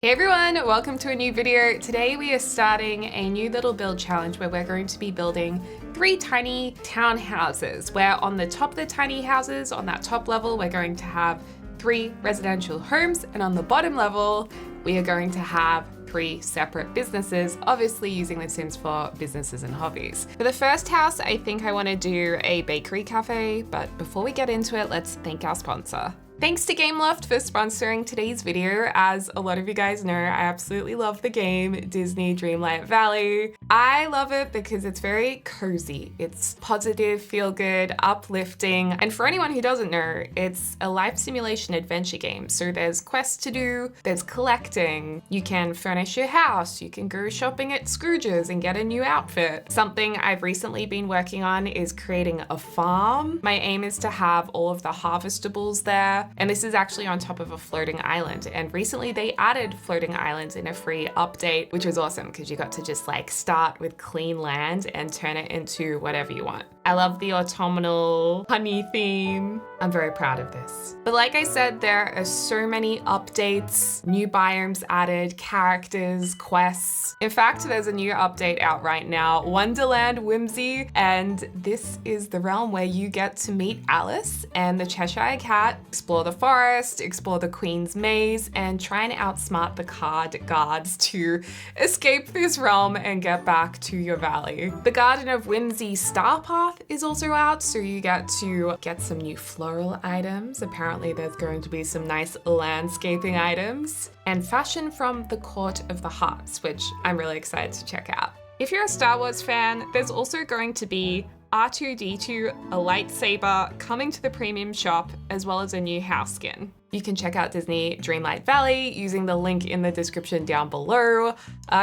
Hey everyone, welcome to a new video. Today we are starting a new little build challenge where we're going to be building 3 tiny townhouses, where on the top of the tiny houses, on that top level, we're going to have 3 residential homes, and on the bottom level, we are going to have 3 separate businesses, obviously using The Sims for businesses and hobbies. For the first house, I think I want to do a bakery cafe, but before we get into it, let's thank our sponsor. Thanks to Gameloft for sponsoring today's video. As a lot of you guys know, I absolutely love the game Disney Dreamlight Valley. I love it because it's very cozy. It's positive, feel good, uplifting. And for anyone who doesn't know, it's a life simulation adventure game. So there's quests to do, there's collecting, you can furnish your house, you can go shopping at Scrooge's and get a new outfit. Something I've recently been working on is creating a farm. My aim is to have all of the harvestables there. And this is actually on top of a floating island. And recently they added floating islands in a free update, which was awesome because you got to just like start with clean land and turn it into whatever you want. I love the autumnal honey theme. I'm very proud of this. But like I said, there are so many updates, new biomes added, characters, quests. In fact, there's a new update out right now, Wonderland Whimsy, and this is the realm where you get to meet Alice and the Cheshire Cat, explore the forest, explore the Queen's Maze, and try and outsmart the card guards to escape this realm and get back to your valley. The Garden of Whimsy Star Path is also out, so you get to get some new floral items. Apparently there's going to be some nice landscaping items and fashion from the Court of the Hearts, which I'm really excited to check out. If you're a Star Wars fan, there's also going to be R2-D2, a lightsaber coming to the premium shop, as well as a new house skin. You can check out Disney Dreamlight Valley using the link in the description down below.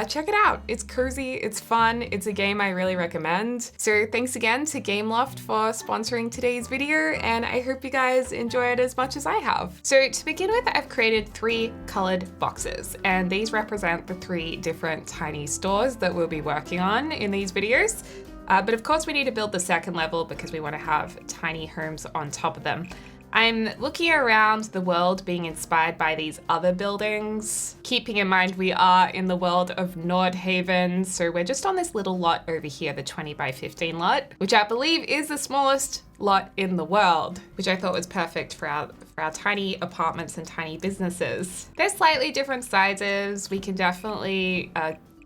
Check it out. It's cozy, it's fun, it's a game I really recommend. So thanks again to Gameloft for sponsoring today's video, and I hope you guys enjoy it as much as I have. So to begin with, I've created 3 colored boxes, and these represent the 3 different tiny stores that we'll be working on in these videos. But of course we need to build the second level because we want to have tiny homes on top of them. I'm looking around the world being inspired by these other buildings, keeping in mind we are in the world of Nordhaven, so we're just on this little lot over here, the 20 by 15 lot, which I believe is the smallest lot in the world, which I thought was perfect for our tiny apartments and tiny businesses. They're slightly different sizes. We can definitely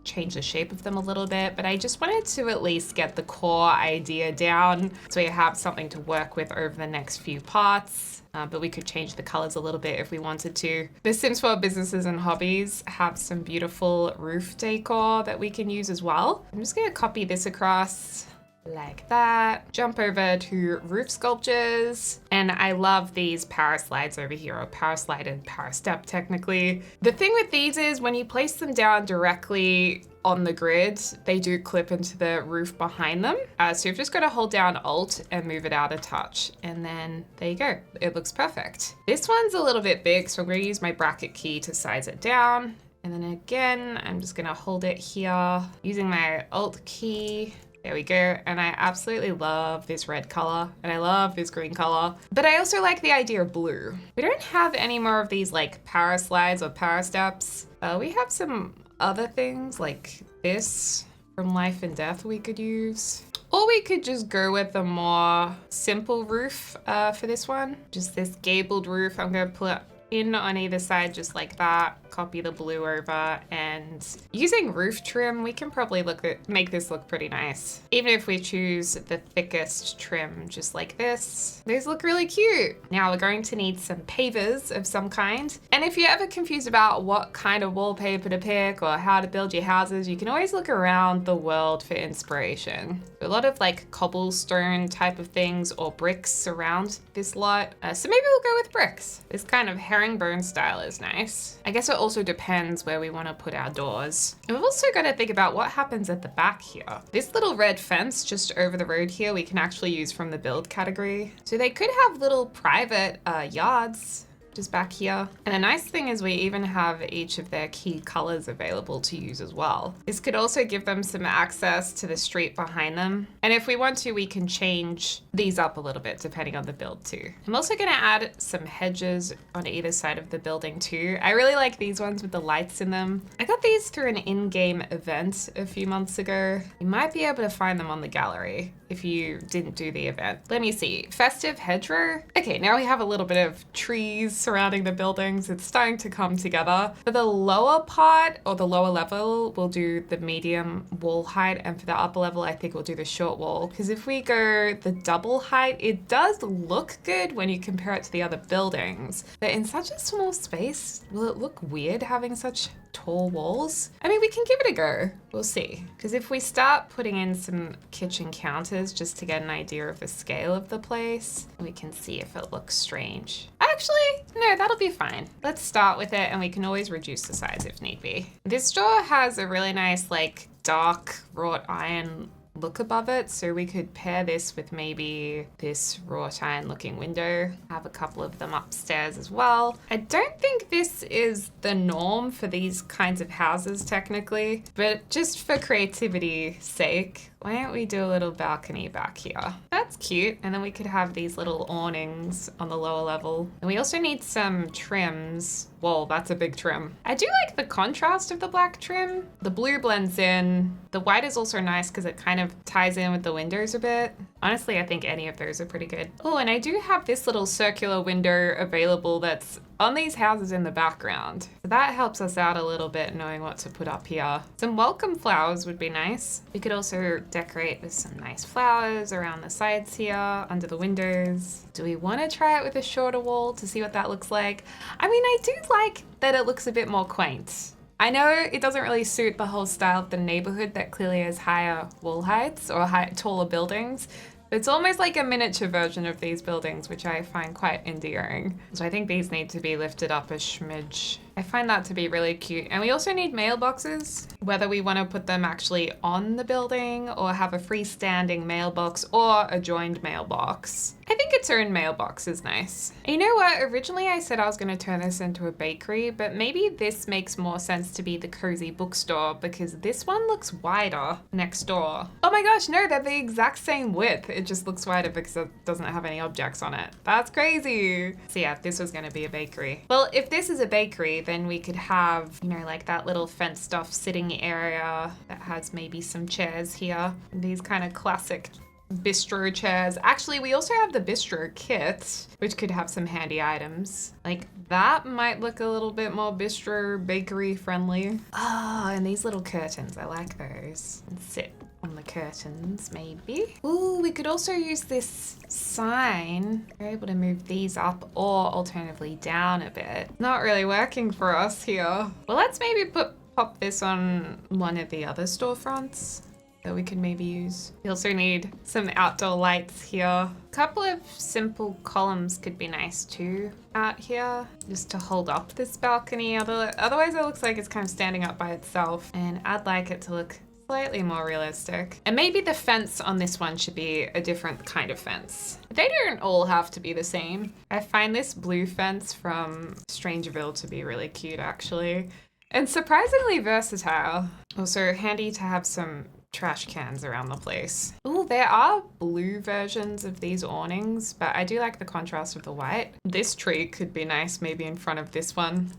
change the shape of them a little bit, but I just wanted to at least get the core idea down so we have something to work with over the next few parts. But we could change the colors a little bit if we wanted to. The Sims 4 businesses and hobbies have some beautiful roof decor that we can use as well. I'm just gonna copy this across like that. Jump over to roof sculptures. And I love these power slides over here, or power slide and power step technically. The thing with these is when you place them down directly on the grid, they do clip into the roof behind them. So you've just got to hold down Alt and move it out a touch. And then there you go. It looks perfect. This one's a little bit big, so I'm going to use my bracket key to size it down. And then again, I'm just going to hold it here using my Alt key. There we go. And I absolutely love this red color and I love this green color, but I also like the idea of blue. We don't have any more of these like power slides or power steps. We have some other things like this from Life and Death we could use. Or we could just go with a more simple roof for this one. Just this gabled roof. I'm gonna put in on either side just like that, copy the blue over, and using roof trim, we can probably make this look pretty nice. Even if we choose the thickest trim just like this, these look really cute. Now we're going to need some pavers of some kind. And if you're ever confused about what kind of wallpaper to pick or how to build your houses, you can always look around the world for inspiration. A lot of like cobblestone type of things or bricks around this lot. So maybe we'll go with bricks. This kind of herringbone style is nice. I guess it also depends where we want to put our doors. And we've also got to think about what happens at the back here. This little red fence just over the road here, we can actually use from the build category. So they could have little private yards just back here. And the nice thing is we even have each of their key colors available to use as well. This could also give them some access to the street behind them. And if we want to, we can change these up a little bit depending on the build too. I'm also gonna add some hedges on either side of the building too. I really like these ones with the lights in them. I got these through an in-game event a few months ago. You might be able to find them on the gallery if you didn't do the event. Let me see, festive hedgerow. Okay, now we have a little bit of trees surrounding the buildings. It's starting to come together. For the lower part or the lower level, we'll do the medium wall height, and for the upper level, I think we'll do the short wall. Because if we go the double height, it does look good when you compare it to the other buildings. But in such a small space, will it look weird having such tall walls? I mean, we can give it a go. We'll see. Because if we start putting in some kitchen counters just to get an idea of the scale of the place, we can see if it looks strange. Actually, no, that'll be fine. Let's start with it and we can always reduce the size if need be. This door has a really nice, like, dark wrought iron look above it, so we could pair this with maybe this wrought iron looking window. Have a couple of them upstairs as well. I don't think this is the norm for these kinds of houses technically, but just for creativity's sake, why don't we do a little balcony back here? That's cute. And then we could have these little awnings on the lower level. And we also need some trims. Whoa, that's a big trim. I do like the contrast of the black trim. The blue blends in. The white is also nice because it kind of ties in with the windows a bit. Honestly, I think any of those are pretty good. Oh, and I do have this little circular window available that's on these houses in the background. So that helps us out a little bit knowing what to put up here. Some welcome flowers would be nice. We could also decorate with some nice flowers around the sides here, under the windows. Do we want to try it with a shorter wall to see what that looks like? I mean, I do like that it looks a bit more quaint. I know it doesn't really suit the whole style of the neighborhood that clearly has higher wall heights or taller buildings. It's almost like a miniature version of these buildings, which I find quite endearing. So I think these need to be lifted up a smidge. I find that to be really cute. And we also need mailboxes, whether we want to put them actually on the building or have a freestanding mailbox or a joined mailbox. I think its own mailbox is nice. And you know what? Originally I said I was going to turn this into a bakery, but maybe this makes more sense to be the cozy bookstore because this one looks wider next door. Oh my gosh, no, they're the exact same width. It just looks wider because it doesn't have any objects on it. That's crazy. So yeah, this was going to be a bakery. Well, if this is a bakery, then we could have, you know, like that little fenced off sitting area that has maybe some chairs here. These kind of classic bistro chairs. Actually, we also have the bistro kit, which could have some handy items. Like that might look a little bit more bistro bakery friendly. Ah, and these little curtains, I like those. And sit on the curtains, maybe. Ooh, we could also use this sign. We're able to move these up or alternatively down a bit. Not really working for us here. Well, let's maybe pop this on one of the other storefronts that we can maybe use. We also need some outdoor lights here. A couple of simple columns could be nice too out here, just to hold up this balcony. Otherwise it looks like it's kind of standing up by itself, and I'd like it to look slightly more realistic. And maybe the fence on this one should be a different kind of fence. They don't all have to be the same. I find this blue fence from Strangerville to be really cute actually, and surprisingly versatile. Also handy to have some trash cans around the place. Oh, there are blue versions of these awnings, but I do like the contrast of the white. This tree could be nice maybe in front of this one.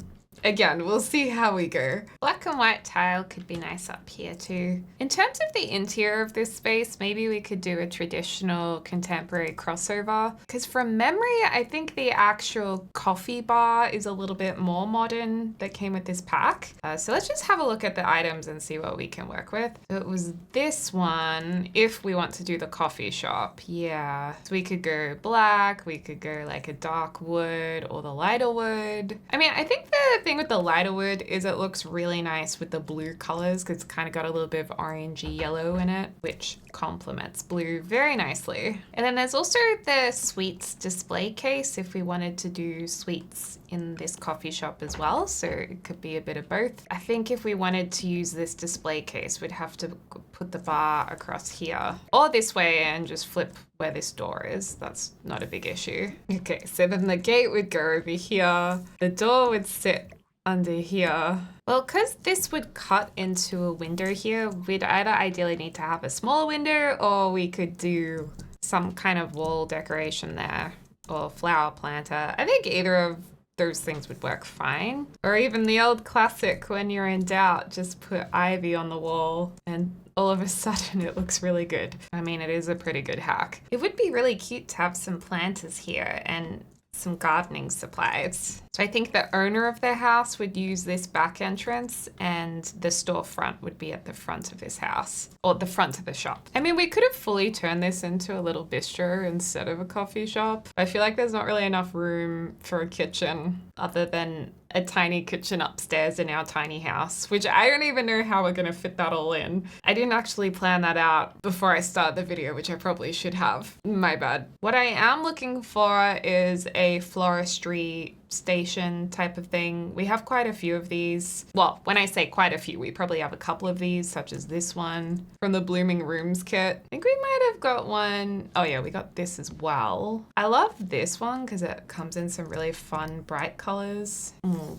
Again, we'll see how we go. Black and white tile could be nice up here too. In terms of the interior of this space, maybe we could do a traditional contemporary crossover. Because from memory, I think the actual coffee bar is a little bit more modern that came with this pack. So let's just have a look at the items and see what we can work with. So it was this one, if we want to do the coffee shop. Yeah, so we could go black, we could go like a dark wood or the lighter wood. I mean, I think the thing with the lighter wood is it looks really nice with the blue colors because it's kind of got a little bit of orangey yellow in it, which complements blue very nicely. And then there's also the sweets display case if we wanted to do sweets in this coffee shop as well, so it could be a bit of both. I think if we wanted to use this display case, we'd have to put the bar across here or this way and just flip where this door is. That's not a big issue. Okay, so then the gate would go over here. The door would sit under here. Well, because this would cut into a window here, we'd either ideally need to have a smaller window or we could do some kind of wall decoration there or flower planter. I think either of those things would work fine. Or even the old classic, when you're in doubt, just put ivy on the wall and all of a sudden it looks really good. I mean, it is a pretty good hack. It would be really cute to have some planters here and some gardening supplies. So I think the owner of the house would use this back entrance and the storefront would be at the front of this house or the front of the shop. I mean, we could have fully turned this into a little bistro instead of a coffee shop. I feel like there's not really enough room for a kitchen other than a tiny kitchen upstairs in our tiny house, which I don't even know how we're gonna fit that all in. I didn't actually plan that out before I started the video, which I probably should have. My bad. What I am looking for is a floristry station type of thing. We have quite a few of these. Well, when I say quite a few, we probably have a couple of these, such as this one from the Blooming Rooms kit. I think we might have got one. Oh yeah, we got this as well. I love this one because it comes in some really fun, bright colors.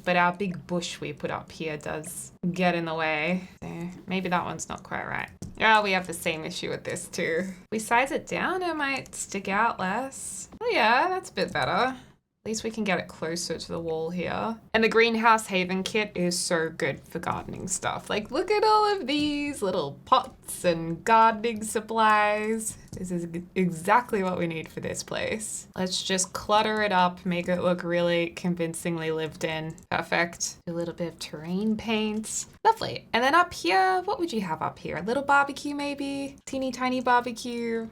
But our big bush we put up here does get in the way. So maybe that one's not quite right. Oh, we have the same issue with this too. We size it down, it might stick out less. Oh yeah, that's a bit better. At least we can get it closer to the wall here. And the Greenhouse Haven kit is so good for gardening stuff. Like, look at all of these little pots and gardening supplies. This is exactly what we need for this place. Let's just clutter it up, make it look really convincingly lived in. Perfect. A little bit of terrain paint. Lovely. And then up here, what would you have up here? A little barbecue maybe? Teeny tiny barbecue.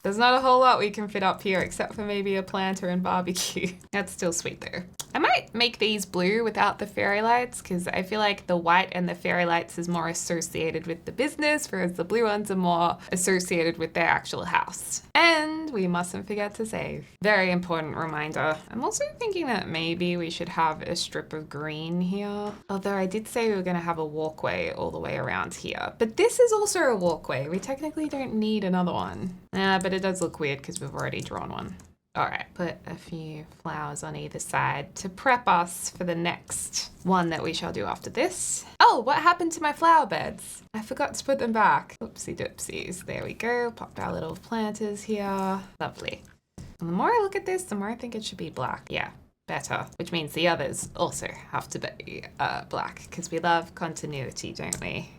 There's not a whole lot we can fit up here except for maybe a planter and barbecue. That's still sweet though. I might make these blue without the fairy lights because I feel like the white and the fairy lights is more associated with the business, whereas the blue ones are more associated with their actual house. And we mustn't forget to save. Very important reminder. I'm also thinking that maybe we should have a strip of green here. Although I did say we were gonna have a walkway all the way around here. But this is also a walkway. We technically don't need another one. But it does look weird because we've already drawn one. All right, put a few flowers on either side to prep us for the next one that we shall do after this. Oh, what happened to my flower beds? I forgot to put them back. Oopsie doopsies. There we go. Popped our little planters here. Lovely. And the more I look at this, the more I think it should be black. Yeah, better. Which means the others also have to be black because we love continuity, don't we?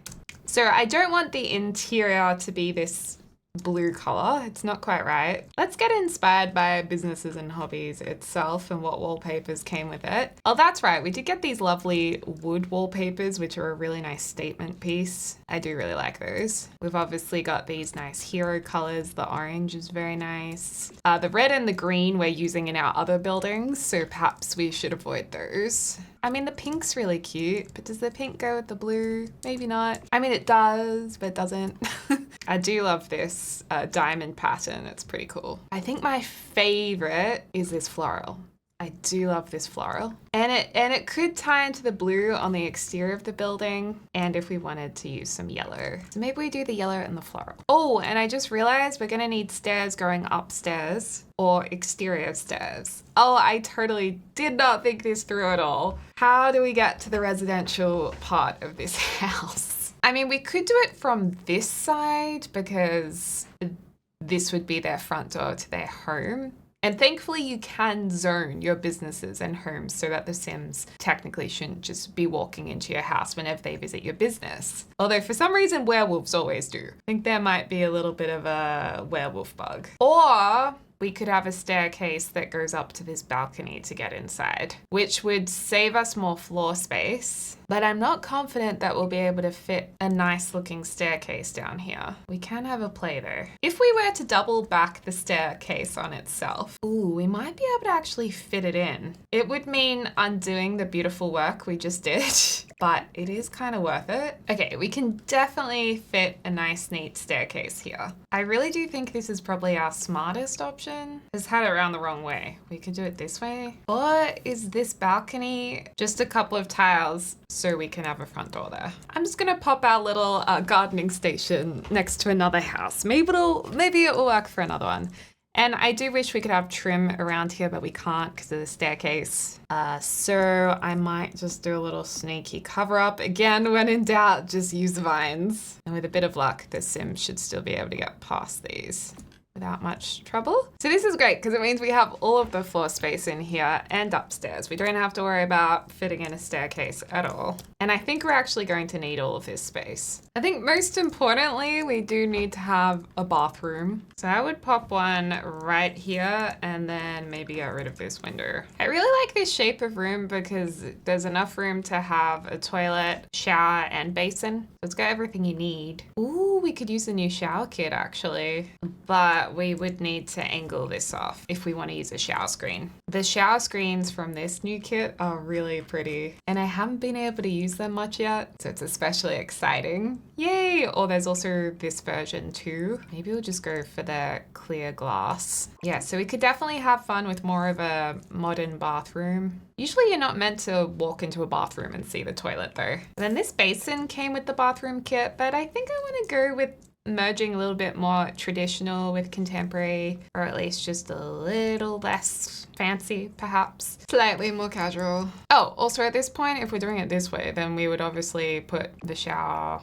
So I don't want the interior to be this blue color. It's not quite right. Let's get inspired by businesses and hobbies itself and what wallpapers came with it. Oh, that's right. We did get these lovely wood wallpapers, which are a really nice statement piece. I do really like those. We've obviously got these nice hero colors. The orange is very nice. The red and the green we're using in our other buildings, so perhaps we should avoid those. I mean, the pink's really cute, but does the pink go with the blue? Maybe not. I mean, it does, but it doesn't. I do love this diamond pattern. It's pretty cool. I think my favorite is this floral. I do love this floral. And it could tie into the blue on the exterior of the building, and if we wanted to use some yellow. So maybe we do the yellow and the floral. Oh, and I just realized we're gonna need stairs going upstairs or exterior stairs. Oh, I totally did not think this through at all. How do we get to the residential part of this house? I mean, we could do it from this side because this would be their front door to their home. And thankfully you can zone your businesses and homes so that the Sims technically shouldn't just be walking into your house whenever they visit your business. Although for some reason werewolves always do. I think there might be a little bit of a werewolf bug. Or we could have a staircase that goes up to this balcony to get inside, which would save us more floor space. But I'm not confident that we'll be able to fit a nice looking staircase down here. We can have a play though. If we were to double back the staircase on itself, ooh, we might be able to actually fit it in. It would mean undoing the beautiful work we just did but it is kind of worth it. Okay, we can definitely fit a nice neat staircase here. I really do think this is probably our smartest option. Just had it around the wrong way. We could do it this way. Or is this balcony just a couple of tiles so we can have a front door there? I'm just gonna pop our little gardening station next to another house. Maybe it will work for another one. And I do wish we could have trim around here, but we can't because of the staircase. So I might just do a little sneaky cover up. Again, when in doubt, just use the vines. And with a bit of luck, the Sims should still be able to get past these without much trouble. So this is great because it means we have all of the floor space in here and upstairs. We don't have to worry about fitting in a staircase at all. And I think we're actually going to need all of this space. I think most importantly, we do need to have a bathroom. So I would pop one right here and then maybe get rid of this window. I really like this shape of room because there's enough room to have a toilet, shower, and basin. So it's got everything you need. Ooh, we could use a new shower kit actually, but we would need to angle this off if we want to use a shower screen. The shower screens from this new kit are really pretty and I haven't been able to use them much yet, so it's especially exciting. Yay! Or there's also this version too. Maybe we'll just go for the clear glass. Yeah, so we could definitely have fun with more of a modern bathroom. Usually you're not meant to walk into a bathroom and see the toilet though. And then this basin came with the bathroom kit, but I think I want to go with merging a little bit more traditional with contemporary, or at least just a little less fancy, perhaps. Slightly more casual. Oh, also at this point, if we're doing it this way, then we would obviously put the shower,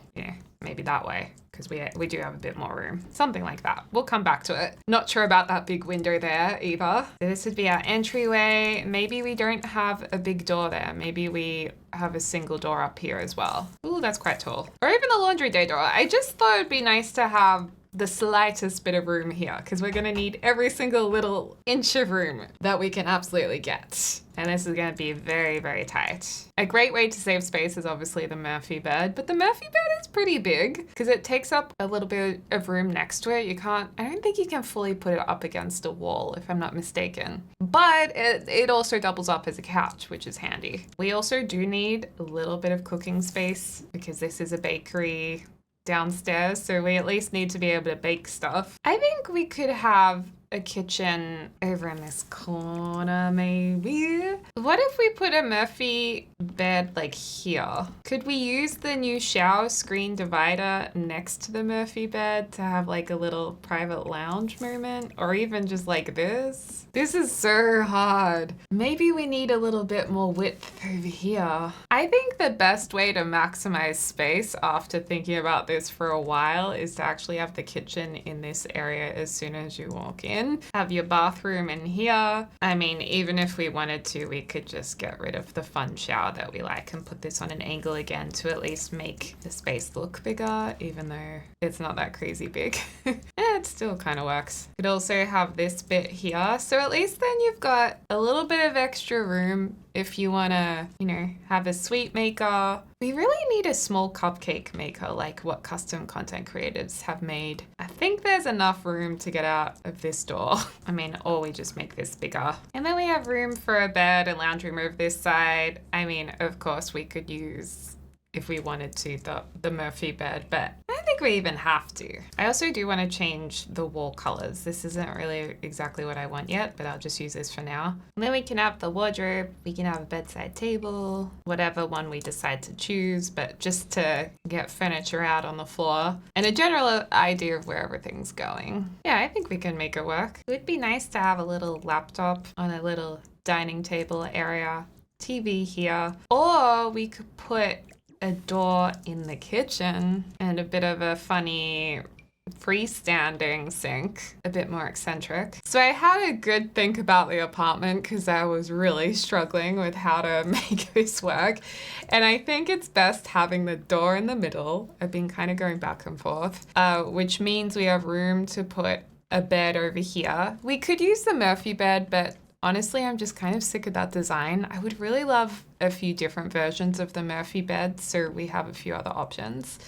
maybe that way, because we do have a bit more room. Something like that. We'll come back to it. Not sure about that big window there either. So this would be our entryway. Maybe we don't have a big door there. Maybe we have a single door up here as well. Ooh, that's quite tall. Or even the laundry day door. I just thought it'd be nice to have the slightest bit of room here because we're going to need every single little inch of room that we can absolutely get. And this is going to be very, very tight. A great way to save space is obviously the Murphy bed, but the Murphy bed is pretty big because it takes up a little bit of room next to it. I don't think you can fully put it up against a wall if I'm not mistaken, but it also doubles up as a couch, which is handy. We also do need a little bit of cooking space because this is a bakery downstairs, so we at least need to be able to bake stuff. I think we could have a kitchen over in this corner, maybe. What if we put a Murphy bed like here? Could we use the new shower screen divider next to the Murphy bed to have like a little private lounge moment? Or even just like this? This is so hard. Maybe we need a little bit more width over here. I think the best way to maximize space after thinking about this for a while is to actually have the kitchen in this area as soon as you walk in. Have your bathroom in here. I mean, even if we wanted to, we could just get rid of the fun shower that we like and put this on an angle again to at least make the space look bigger, even though it's not that crazy big. It still kind of works. Could also have this bit here. So at least then you've got a little bit of extra room if you want to, have a sweet maker. We really need a small cupcake maker like what custom content creators have made. I think there's enough room to get out of this door. Or we just make this bigger. And then we have room for a bed and lounge room over this side. Of course we could use, if we wanted to, the Murphy bed, but I don't think we even have to. I also do want to change the wall colors. This isn't really exactly what I want yet, but I'll just use this for now. And then we can have the wardrobe, we can have a bedside table, whatever one we decide to choose, but just to get furniture out on the floor and a general idea of where everything's going. Yeah, I think we can make it work. It would be nice to have a little laptop on a little dining table area, TV here, or we could put a door in the kitchen and a bit of a funny freestanding sink, a bit more eccentric. So I had a good think about the apartment because I was really struggling with how to make this work. And I think it's best having the door in the middle. I've been kind of going back and forth, which means we have room to put a bed over here. We could use the Murphy bed, but honestly, I'm just kind of sick of that design. I would really love a few different versions of the Murphy bed, so we have a few other options.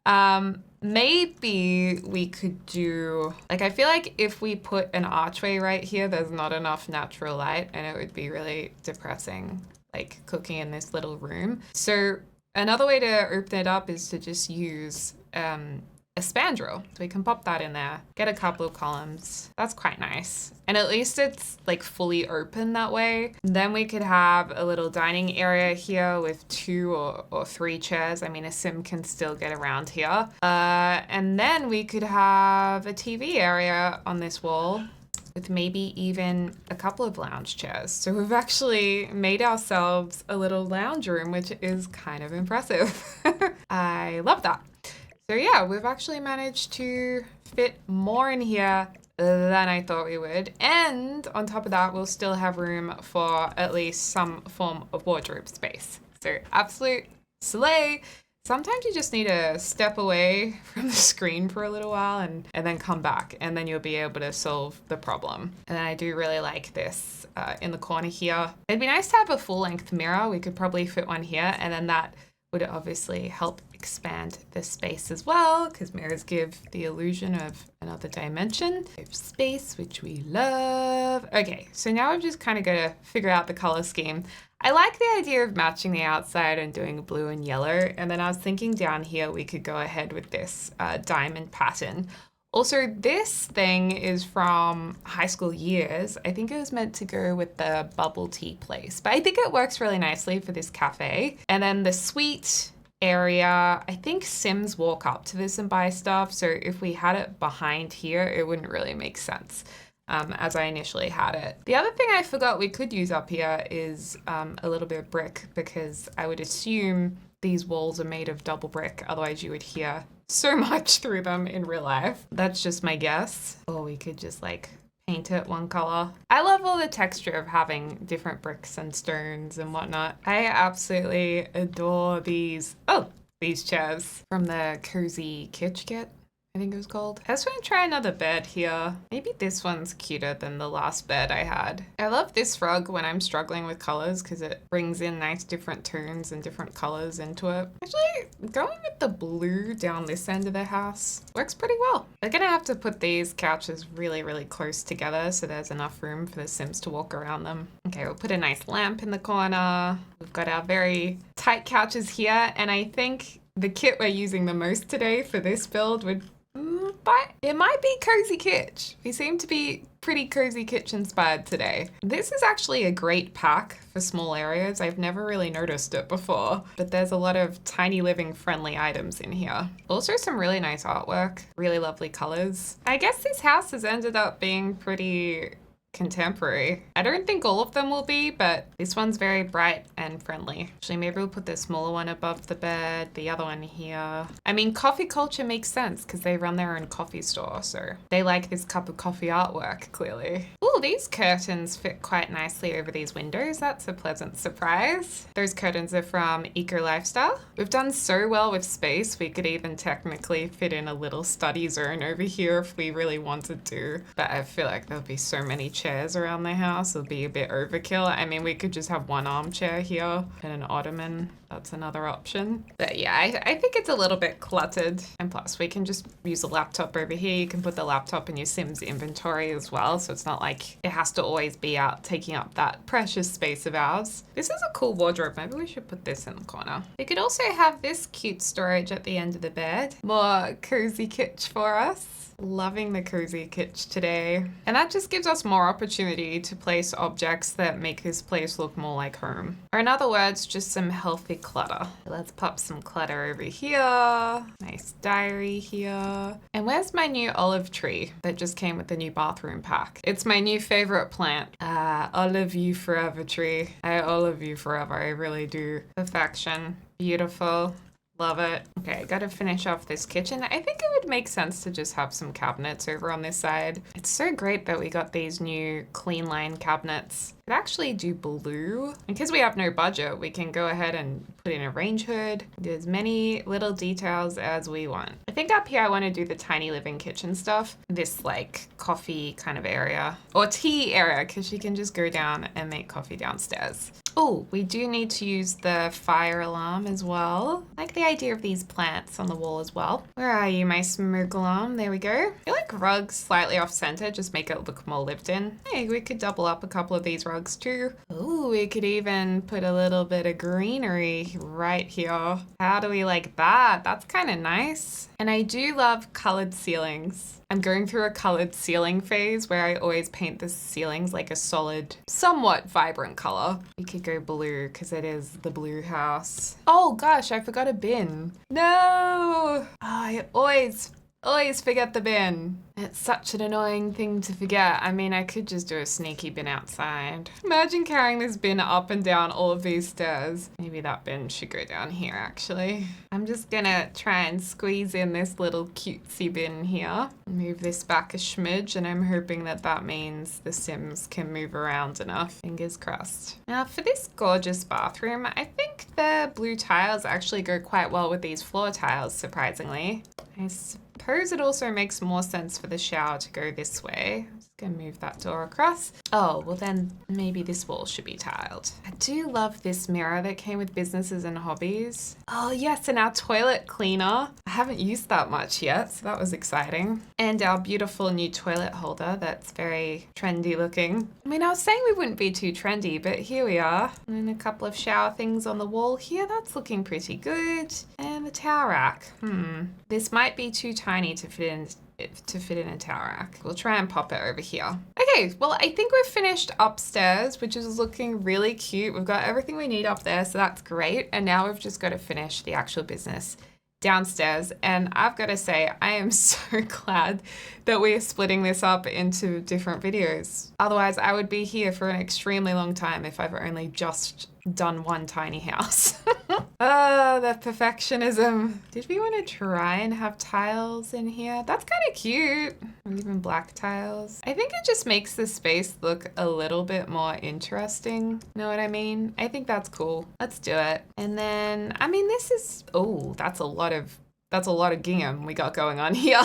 Maybe we could do, I feel like if we put an archway right here, there's not enough natural light and it would be really depressing, cooking in this little room. So Another way to open it up is to just use a spandrel. So we can pop that in there, get a couple of columns. That's quite nice. And at least it's like fully open that way. Then we could have a little dining area here with 2 or 3 chairs. I mean, a sim can still get around here. And then we could have a TV area on this wall with maybe even a couple of lounge chairs. So we've actually made ourselves a little lounge room, which is kind of impressive. I love that. So yeah, we've actually managed to fit more in here than I thought we would. And on top of that, we'll still have room for at least some form of wardrobe space. So absolute slay. Sometimes you just need to step away from the screen for a little while and then come back, and then you'll be able to solve the problem. And I do really like this in the corner here. It'd be nice to have a full-length mirror. We could probably fit one here, and then that would obviously help expand the space as well, because mirrors give the illusion of another dimension of space, which we love. Okay, so now I've just kind of got to figure out the color scheme. I like the idea of matching the outside and doing blue and yellow, and then I was thinking down here we could go ahead with this diamond pattern. Also, this thing is from high school years. I think it was meant to go with the bubble tea place, but I think it works really nicely for this cafe. And then the suite area, I think Sims walk up to this and buy stuff. So if we had it behind here, it wouldn't really make sense as I initially had it. The other thing I forgot we could use up here is a little bit of brick, because I would assume these walls are made of double brick. Otherwise you would hear so much through them in real life. That's just my guess. Or we could just like paint it one color. I love all the texture of having different bricks and stones and whatnot. I absolutely adore these. Oh, these chairs from the Cozy Kitsch kit, I think it was called. I just want to try another bed here. Maybe this one's cuter than the last bed I had. I love this rug when I'm struggling with colors because it brings in nice different tones and different colors into it. Actually, going with the blue down this end of the house works pretty well. We're gonna have to put these couches really, really close together so there's enough room for the Sims to walk around them. Okay, we'll put a nice lamp in the corner. We've got our very tight couches here, and I think the kit we're using the most today for this build would but it might be Cozy Kitsch. We seem to be pretty Cozy Kitsch inspired today. This is actually a great pack for small areas. I've never really noticed it before, but there's a lot of tiny living friendly items in here. Also some really nice artwork, really lovely colors. I guess this house has ended up being pretty contemporary. I don't think all of them will be, but this one's very bright and friendly. Actually, maybe we'll put the smaller one above the bed, the other one here. I mean, coffee culture makes sense because they run their own coffee store, so they like this cup of coffee artwork, clearly. Ooh, these curtains fit quite nicely over these windows. That's a pleasant surprise. Those curtains are from Eco Lifestyle. We've done so well with space, we could even technically fit in a little study zone over here if we really wanted to, but I feel like there'll be so many chairs around the house, it'll be a bit overkill. I mean, we could just have one armchair here and an ottoman. That's another option. But yeah, I think it's a little bit cluttered. And plus, we can just use a laptop over here. You can put the laptop in your Sims inventory as well. So it's not like it has to always be out taking up that precious space of ours. This is a cool wardrobe. Maybe we should put this in the corner. We could also have this cute storage at the end of the bed. More Cozy Kitsch for us. Loving the Cozy Kitsch today. And that just gives us more opportunity to place objects that make this place look more like home. Or in other words, just some healthy clutter. Let's pop some clutter over here. Nice diary here. And where's my new olive tree that just came with the new bathroom pack? It's my new favorite plant. Olive you forever tree. I olive you forever. I really do. Perfection. Beautiful. Love it. Okay, gotta finish off this kitchen. I think it would make sense to just have some cabinets over on this side. It's so great that we got these new clean line cabinets. Could actually do blue. Because we have no budget, we can go ahead and put in a range hood. Do as many little details as we want. I think up here I want to do the tiny living kitchen stuff. This like coffee kind of area or tea area, because she can just go down and make coffee downstairs. Oh, we do need to use the fire alarm as well. I like the idea of these plants on the wall as well. Where are you, my smoke alarm? There we go. I feel like rugs slightly off center, just make it look more lived in. Hey, we could double up a couple of these rugs too. Oh, we could even put a little bit of greenery right here. How do we like that? That's kind of nice. And I do love colored ceilings. I'm going through a colored ceiling phase where I always paint the ceilings like a solid, somewhat vibrant color. We could go blue because it is the blue house. Oh gosh, I forgot a bin. No! Oh, I always forget the bin. It's such an annoying thing to forget. I mean, I could just do a sneaky bin outside. Imagine carrying this bin up and down all of these stairs. Maybe that bin should go down here, actually. I'm just gonna try and squeeze in this little cutesy bin here. Move this back a smidge, and I'm hoping that that means the Sims can move around enough. Fingers crossed. Now, for this gorgeous bathroom, I think the blue tiles actually go quite well with these floor tiles, surprisingly. I suppose it also makes more sense for the shower to go this way. I'm just gonna move that door across. Oh, well then maybe this wall should be tiled. I do love this mirror that came with businesses and hobbies. Oh yes, and our toilet cleaner. I haven't used that much yet, so that was exciting. And our beautiful new toilet holder that's very trendy looking. I mean, I was saying we wouldn't be too trendy, but here we are. And then a couple of shower things on the wall here. That's looking pretty good. And the towel rack. This might be too tiny to fit in a towel rack. We'll try and pop it over here. Okay, well, I think we've finished upstairs, which is looking really cute. We've got everything we need up there, so that's great. And now we've just got to finish the actual business downstairs. And I've got to say, I am so glad that we're splitting this up into different videos. Otherwise, I would be here for an extremely long time if I've only just done one tiny house. The perfectionism. Did we want to try and have tiles in here? That's kind of cute. Or even black tiles. I think it just makes the space look a little bit more interesting. Know what I mean? I think that's cool. Let's do it. And then, I mean, this is, oh, that's a lot of gingham we got going on here.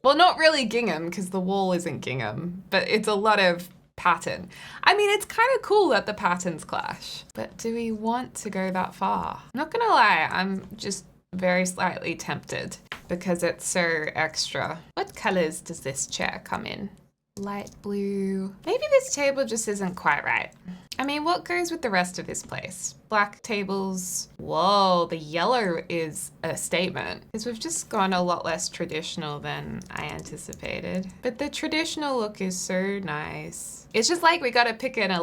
Well, not really gingham because the wall isn't gingham, but it's a lot of pattern. I mean, it's kind of cool that the patterns clash, but do we want to go that far? I'm not gonna lie, I'm just very slightly tempted because it's so extra. What colors does this chair come in? Light blue. Maybe this table just isn't quite right. I mean, what goes with the rest of this place? Black tables. Whoa, the yellow is a statement because we've just gone a lot less traditional than I anticipated. But the traditional look is so nice. It's just like we gotta pick a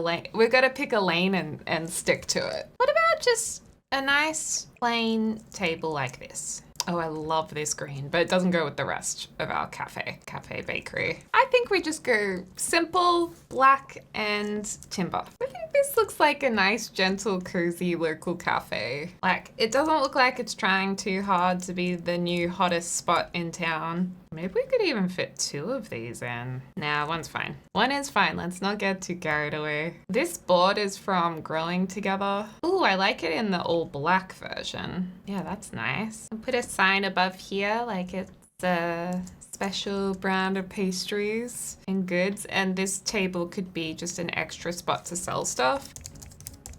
lane and stick to it. What about just a nice plain table like this? Oh, I love this green, but it doesn't go with the rest of our cafe bakery. I think we just go simple, black, and timber. I think this looks like a nice, gentle, cozy local cafe. Like, it doesn't look like it's trying too hard to be the new hottest spot in town. Maybe we could even fit 2 of these in. Nah, one's fine. One is fine. Let's not get too carried away. This board is from Growing Together. Ooh, I like it in the all black version. Yeah, that's nice. I'll put a sign above here like it's a special brand of pastries and goods. And this table could be just an extra spot to sell stuff.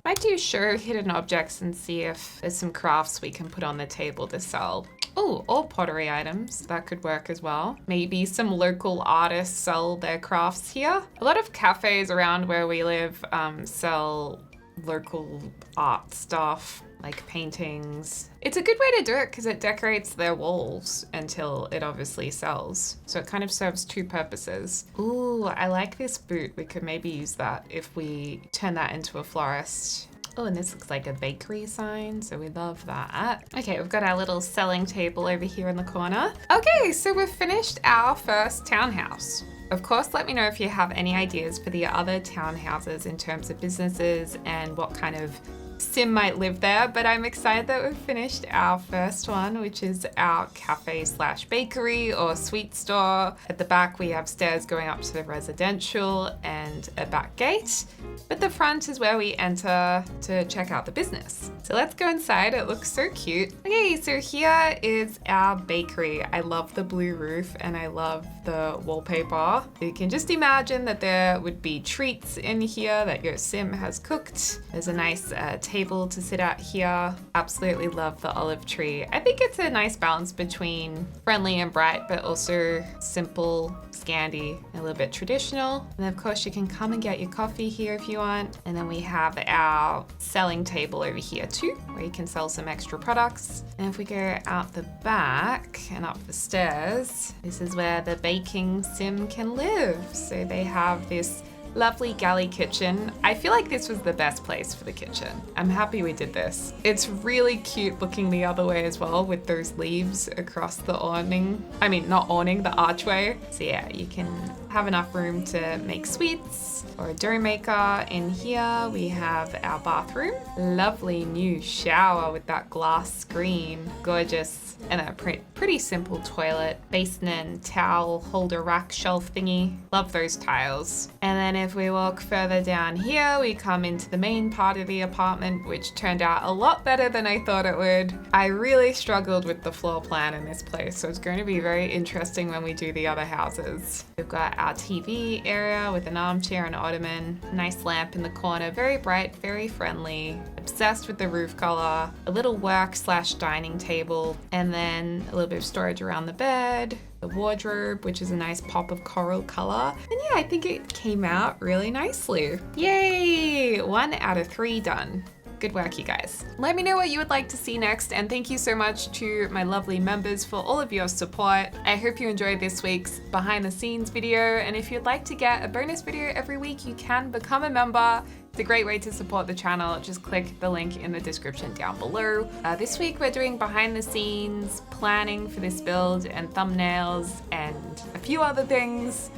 Might do show hidden objects and see if there's some crafts we can put on the table to sell. Oh, or pottery items. That could work as well. Maybe some local artists sell their crafts here. A lot of cafes around where we live sell local art stuff, like paintings. It's a good way to do it because it decorates their walls until it obviously sells. So it kind of serves 2 purposes. Ooh, I like this boot. We could maybe use that if we turn that into a florist. Oh, and this looks like a bakery sign, so we love that. Okay, we've got our little selling table over here in the corner. Okay, so we've finished our first townhouse. Of course, let me know if you have any ideas for the other townhouses in terms of businesses and what kind of Sim might live there, but I'm excited that we've finished our first one, which is our cafe slash bakery or sweet store. At the back, we have stairs going up to the residential and a back gate, but the front is where we enter to check out the business. So let's go inside. It looks so cute. Okay, so here is our bakery. I love the blue roof and I love the wallpaper. You can just imagine that there would be treats in here that your sim has cooked. There's a nice table to sit at here. Absolutely love the olive tree. I think it's a nice balance between friendly and bright, but also simple, Scandi, a little bit traditional. And of course you can come and get your coffee here if you want. And then we have our selling table over here too, where you can sell some extra products. And if we go out the back and up the stairs, this is where the baking sim can live. So they have this lovely galley kitchen. I feel like this was the best place for the kitchen. I'm happy we did this. It's really cute looking the other way as well with those leaves across the awning. I mean, not awning, the archway. So yeah, you can have enough room to make sweets or a dough maker. In here we have our bathroom. Lovely new shower with that glass screen. Gorgeous. And a pretty simple toilet. Basin and towel holder rack shelf thingy. Love those tiles. And then if we walk further down here, we come into the main part of the apartment, which turned out a lot better than I thought it would. I really struggled with the floor plan in this place, so it's going to be very interesting when we do the other houses. We've got our TV area with an armchair and ottoman, nice lamp in the corner, very bright, very friendly, obsessed with the roof color, a little work slash dining table, and then a little bit of storage around the bed, the wardrobe, which is a nice pop of coral color. And yeah, I think it came out really nicely. Yay! 1 out of 3 done. Good work, you guys. Let me know what you would like to see next, and thank you so much to my lovely members for all of your support. I hope you enjoyed this week's behind the scenes video, and if you'd like to get a bonus video every week, you can become a member. It's a great way to support the channel. Just click the link in the description down below. This week we're doing behind the scenes planning for this build and thumbnails and a few other things.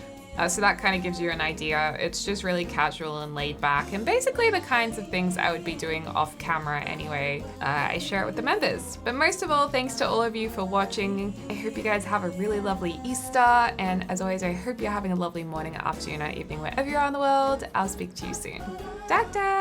So that kind of gives you an idea. It's just really casual and laid back and basically the kinds of things I would be doing off camera anyway. I share it with the members. But most of all, thanks to all of you for watching. I hope you guys have a really lovely Easter. And as always, I hope you're having a lovely morning, afternoon, or evening, wherever you are in the world. I'll speak to you soon. Da-da!